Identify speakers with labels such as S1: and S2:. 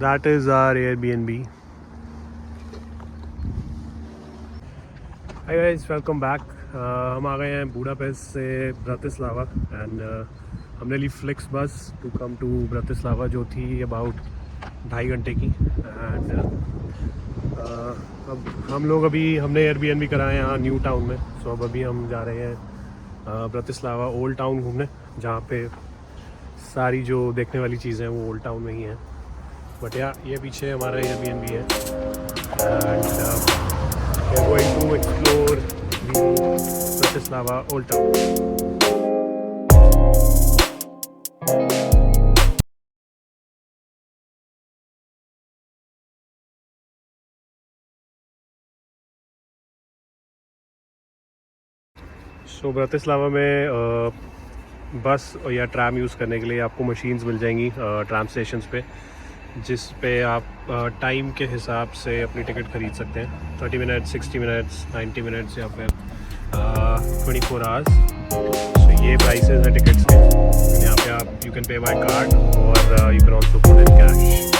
S1: That is our Airbnb. Hi guys, welcome back. हम आ गए हैं बुडापेस्ट से ब्रातिस्लावा एंड हमने ली फ्लिक्स बस टू कम टू ब्रातिस्लावा जो थी अबाउट 2.5 घंटे की एंड अब हम लोग हमने एयरबीएनबी कराए हैं यहाँ न्यू टाउन में. सो अब अभी हम जा रहे हैं ब्रातिस्लावा ओल्ड टाउन घूमने, जहाँ पे सारी जो देखने वाली चीज़ें हैं वो ओल्ड टाउन में ही हैं. बट ये पीछे हमारा एयरबीएनबी है and we are going to explore the Bratislava Old Town. So Bratislava में बस या ट्राम यूज़ करने के लिए आपको मशीन्स मिल जाएंगी ट्राम स्टेशंस पे, जिस पे आप टाइम के हिसाब से अपनी टिकट ख़रीद सकते हैं. 30 मिनट्स, 60 मिनट्स, 90 मिनट्स या फिर 24 आवर्स. सो ये प्राइसेस हैं टिकट्स के. यहाँ पे आप you can pay by card और you can also put in cash.